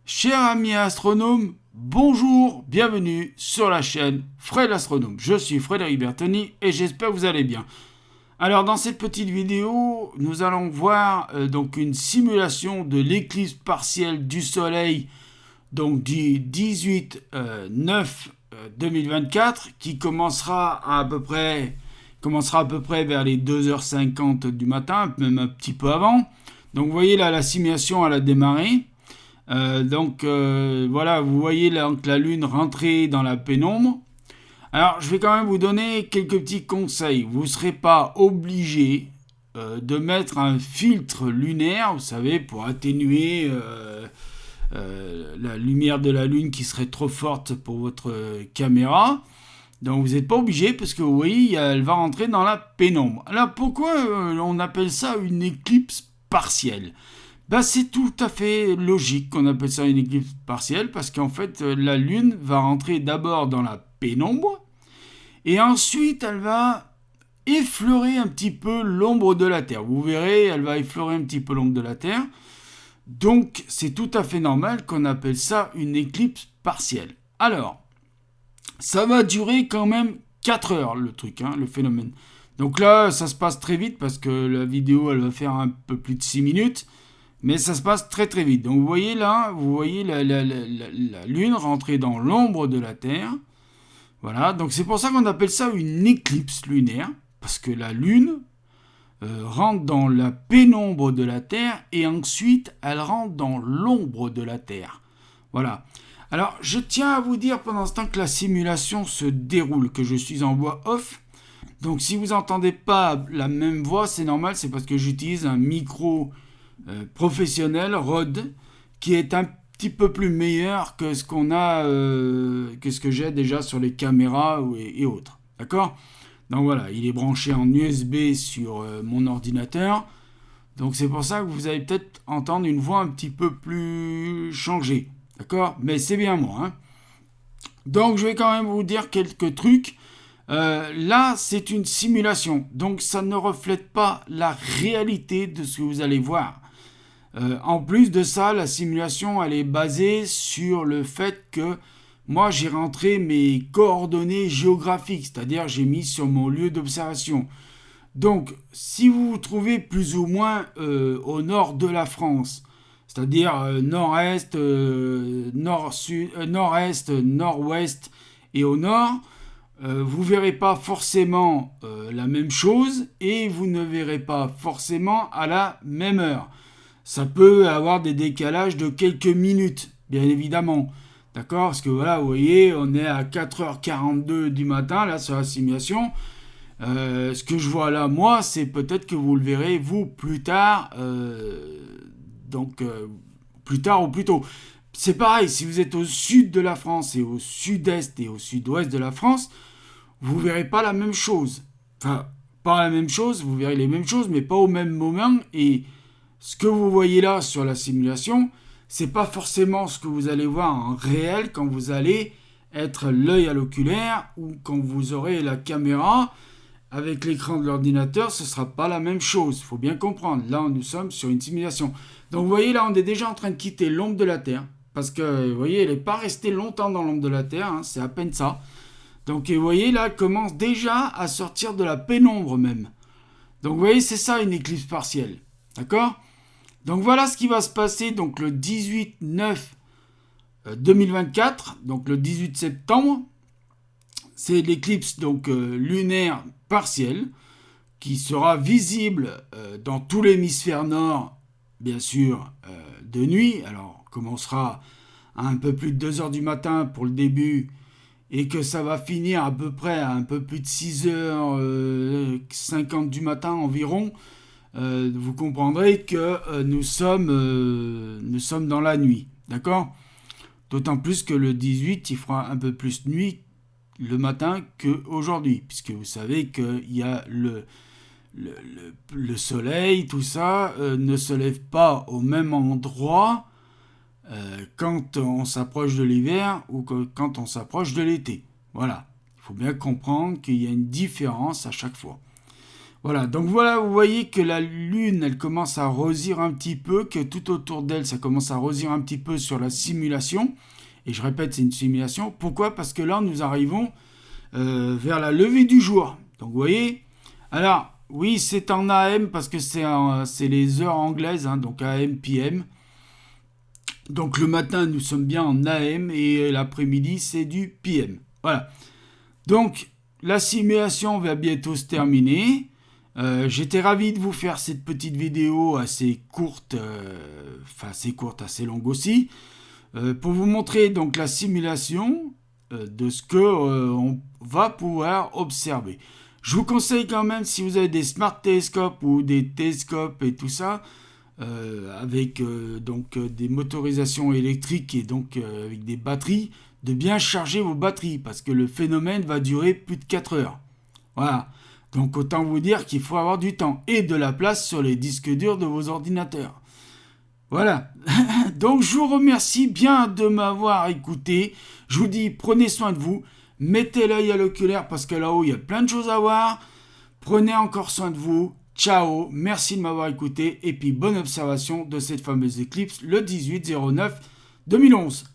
Chers amis astronomes, bonjour, bienvenue sur la chaîne Fred l'Astronome. Je suis Frédéric Bertoni et j'espère que vous allez bien. Alors dans cette petite vidéo, nous allons voir donc une simulation de l'éclipse partielle du Soleil donc du 18/9/2024 qui commencera à peu près vers les 2h50 du matin, même un petit peu avant. Donc vous voyez là, la simulation elle a démarré. Voilà, vous voyez là, la Lune rentrer dans la pénombre. Alors, je vais quand même vous donner quelques petits conseils. Vous ne serez pas obligé de mettre un filtre lunaire, vous savez, pour atténuer la lumière de la Lune qui serait trop forte pour votre caméra. Donc, vous n'êtes pas obligé parce que vous voyez, elle va rentrer dans la pénombre. Alors, pourquoi on appelle ça une éclipse partielle ? C'est tout à fait logique qu'on appelle ça une éclipse partielle parce qu'en fait la Lune va rentrer d'abord dans la pénombre et ensuite elle va effleurer un petit peu l'ombre de la Terre. Vous verrez, elle va effleurer un petit peu l'ombre de la Terre. Donc c'est tout à fait normal qu'on appelle ça une éclipse partielle. Alors, ça va durer quand même 4 heures le truc, le phénomène. Donc là, ça se passe très vite parce que la vidéo elle va faire un peu plus de 6 minutes. Mais ça se passe très très vite. Donc vous voyez là, la Lune rentrer dans l'ombre de la Terre. Voilà, donc c'est pour ça qu'on appelle ça une éclipse lunaire. Parce que la Lune rentre dans la pénombre de la Terre et ensuite elle rentre dans l'ombre de la Terre. Voilà. Alors je tiens à vous dire pendant ce temps que la simulation se déroule, que je suis en voix off. Donc si vous n'entendez pas la même voix, c'est normal, c'est parce que j'utilise un micro professionnel Rode qui est un petit peu plus meilleur que ce qu'on a que ce que j'ai déjà sur les caméras et autres, d'accord. Donc voilà, il est branché en USB sur mon ordinateur, donc c'est pour ça que vous allez peut-être entendre une voix un petit peu plus changée, d'accord, mais c'est bien moi, Donc je vais quand même vous dire quelques trucs. Là, c'est une simulation, donc ça ne reflète pas la réalité de ce que vous allez voir. En plus de ça, la simulation, elle est basée sur le fait que moi, j'ai rentré mes coordonnées géographiques, c'est-à-dire j'ai mis sur mon lieu d'observation. Donc, si vous vous trouvez plus ou moins au nord de la France, c'est-à-dire nord-est, nord-sud, nord-est, nord-ouest et au nord, vous ne verrez pas forcément la même chose et vous ne verrez pas forcément à la même heure. Ça peut avoir des décalages de quelques minutes, bien évidemment. D'accord? Parce que voilà, vous voyez, on est à 4h42 du matin, là, sur la simulation. Ce que je vois là, moi, c'est peut-être que vous le verrez, vous, plus tard. Plus tard ou plus tôt. C'est pareil, si vous êtes au sud de la France et au sud-est et au sud-ouest de la France, vous verrez pas la même chose. Enfin, pas la même chose, vous verrez les mêmes choses, mais pas au même moment. Et ce que vous voyez là sur la simulation, c'est pas forcément ce que vous allez voir en réel quand vous allez être l'œil à l'oculaire ou quand vous aurez la caméra avec l'écran de l'ordinateur, ce sera pas la même chose. Il faut bien comprendre. Là, nous sommes sur une simulation. Donc, vous voyez, là, on est déjà en train de quitter l'ombre de la Terre. Parce que, vous voyez, elle n'est pas restée longtemps dans l'ombre de la Terre. C'est à peine ça. Donc, vous voyez, là, elle commence déjà à sortir de la pénombre même. Donc, vous voyez, c'est ça une éclipse partielle. D'accord ? Donc voilà ce qui va se passer donc le 18/9/2024, donc le 18 septembre. C'est l'éclipse donc lunaire partielle qui sera visible dans tout l'hémisphère nord, bien sûr, de nuit. Alors, on commencera à un peu plus de 2h du matin pour le début et que ça va finir à peu près à un peu plus de 6h50 du matin environ. Vous comprendrez que nous sommes dans la nuit, d'accord ? D'autant plus que le 18, il fera un peu plus nuit le matin qu'aujourd'hui, puisque vous savez qu'il y a le soleil, tout ça, ne se lève pas au même endroit quand on s'approche de l'hiver ou quand on s'approche de l'été. Voilà, il faut bien comprendre qu'il y a une différence à chaque fois. Voilà, donc voilà, vous voyez que la Lune, elle commence à rosir un petit peu, que tout autour d'elle, ça commence à rosir un petit peu sur la simulation. Et je répète, c'est une simulation. Pourquoi? Parce que là, nous arrivons vers la levée du jour. Donc vous voyez, alors oui, c'est en AM parce que c'est les heures anglaises, hein, donc AM, PM. Donc le matin, nous sommes bien en AM et l'après-midi, c'est du PM. Voilà. Donc la simulation va bientôt se terminer. J'étais ravi de vous faire cette petite vidéo assez courte, assez courte, assez longue aussi, pour vous montrer donc la simulation de ce que on va pouvoir observer. Je vous conseille quand même, si vous avez des smart télescopes ou des télescopes et tout ça, avec des motorisations électriques et donc avec des batteries, de bien charger vos batteries parce que le phénomène va durer plus de 4 heures. Voilà. Donc autant vous dire qu'il faut avoir du temps et de la place sur les disques durs de vos ordinateurs. Voilà. Donc je vous remercie bien de m'avoir écouté. Je vous dis prenez soin de vous. Mettez l'œil à l'oculaire parce que là-haut il y a plein de choses à voir. Prenez encore soin de vous. Ciao. Merci de m'avoir écouté. Et puis bonne observation de cette fameuse éclipse le 18/09/2011.